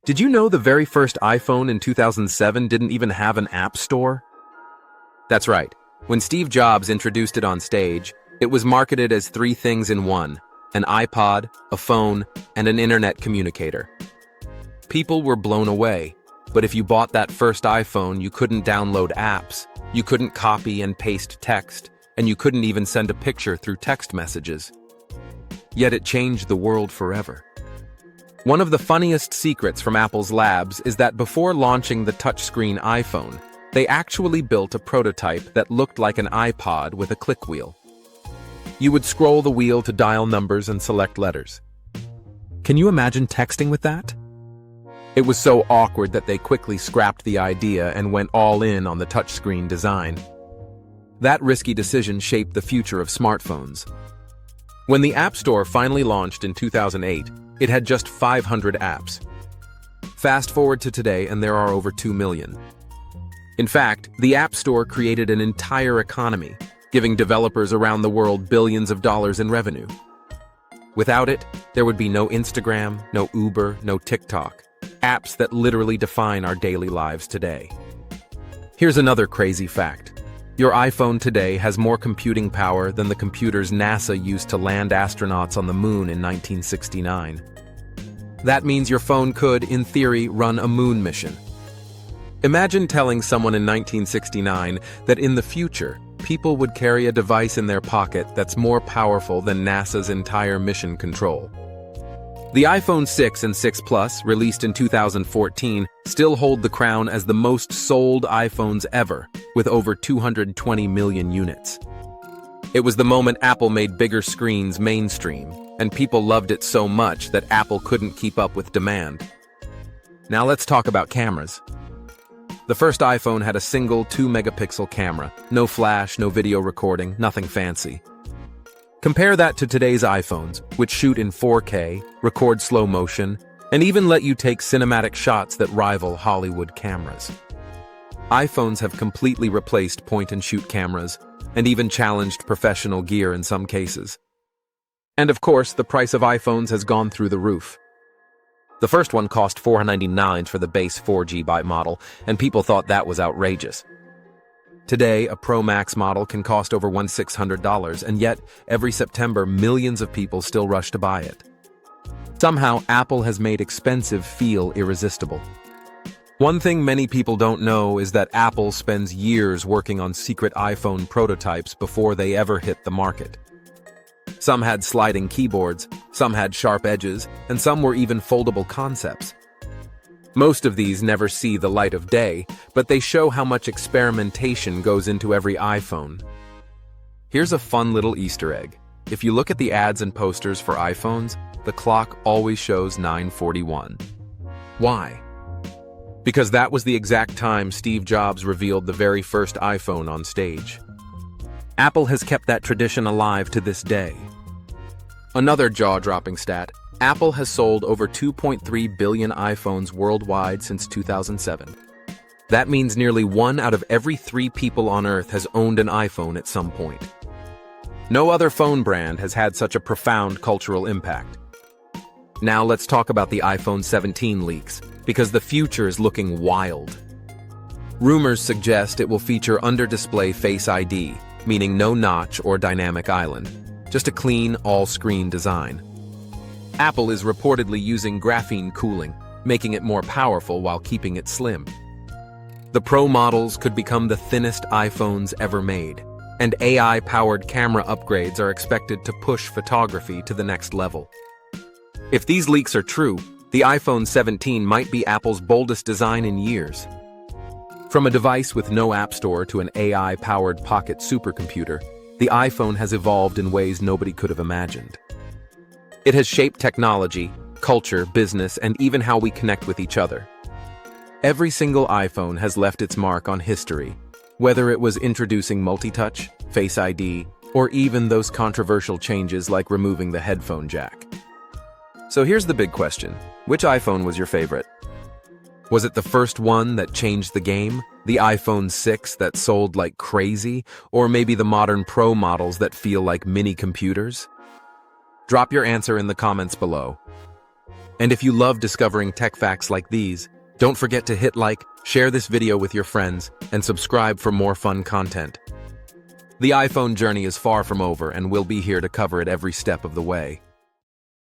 Did you know the very first iPhone in 2007 didn't even have an app store? That's right. When Steve Jobs introduced it on stage, it was marketed as three things in one: an iPod, a phone, and an internet communicator. People were blown away, but if you bought that first iPhone, you couldn't download apps, you couldn't copy and paste text, and you couldn't even send a picture through text messages. Yet it changed the world forever. One of the funniest secrets from Apple's labs is that before launching the touchscreen iPhone, they actually built a prototype that looked like an iPod with a click wheel. You would scroll the wheel to dial numbers and select letters. Can you imagine texting with that? It was so awkward that they quickly scrapped the idea and went all in on the touchscreen design. That risky decision shaped the future of smartphones. When the App Store finally launched in 2008, it had just 500 apps. Fast forward to today and there are over 2 million. In fact, the App Store created an entire economy, giving developers around the world billions of dollars in revenue. Without it, there would be no Instagram, no Uber, no TikTok, apps that literally define our daily lives today. Here's another crazy fact. Your iPhone today has more computing power than the computers NASA used to land astronauts on the moon in 1969. That means your phone could, in theory, run a moon mission. Imagine telling someone in 1969 that in the future, people would carry a device in their pocket that's more powerful than NASA's entire mission control. The iPhone 6 and 6 Plus, released in 2014, still hold the crown as the most sold iPhones ever, with over 220 million units. It was the moment Apple made bigger screens mainstream, and people loved it so much that Apple couldn't keep up with demand. Now let's talk about cameras. The first iPhone had a single 2-megapixel camera, no flash, no video recording, nothing fancy. Compare that to today's iPhones, which shoot in 4K, record slow motion, and even let you take cinematic shots that rival Hollywood cameras. iPhones have completely replaced point-and-shoot cameras, and even challenged professional gear in some cases. And of course, the price of iPhones has gone through the roof. The first one cost $499 for the base 4GB model, and people thought that was outrageous. Today, a Pro Max model can cost over $1,600, and yet, every September, millions of people still rush to buy it. Somehow, Apple has made expensive feel irresistible. One thing many people don't know is that Apple spends years working on secret iPhone prototypes before they ever hit the market. Some had sliding keyboards, some had sharp edges, and some were even foldable concepts. Most of these never see the light of day, but they show how much experimentation goes into every iPhone. Here's a fun little Easter egg. If you look at the ads and posters for iPhones, the clock always shows 9:41. Why? Because that was the exact time Steve Jobs revealed the very first iPhone on stage. Apple has kept that tradition alive to this day. Another jaw-dropping stat: Apple has sold over 2.3 billion iPhones worldwide since 2007. That means nearly 1 out of every 3 people on Earth has owned an iPhone at some point. No other phone brand has had such a profound cultural impact. Now let's talk about the iPhone 17 leaks, because the future is looking wild. Rumors suggest it will feature under-display Face ID, meaning no notch or dynamic island, just a clean, all-screen design. Apple is reportedly using graphene cooling, making it more powerful while keeping it slim. The Pro models could become the thinnest iPhones ever made, and AI-powered camera upgrades are expected to push photography to the next level. If these leaks are true, the iPhone 17 might be Apple's boldest design in years. From a device with no app store to an AI-powered pocket supercomputer, the iPhone has evolved in ways nobody could have imagined. It has shaped technology, culture, business, and even how we connect with each other. Every single iPhone has left its mark on history, whether it was introducing multi-touch, Face ID, or even those controversial changes like removing the headphone jack. So here's the big question: which iPhone was your favorite? Was it the first one that changed the game? The iPhone 6 that sold like crazy? Or maybe the modern Pro models that feel like mini computers? Drop your answer in the comments below. And if you love discovering tech facts like these, don't forget to hit like, share this video with your friends, and subscribe for more fun content. The iPhone journey is far from over, and we'll be here to cover it every step of the way.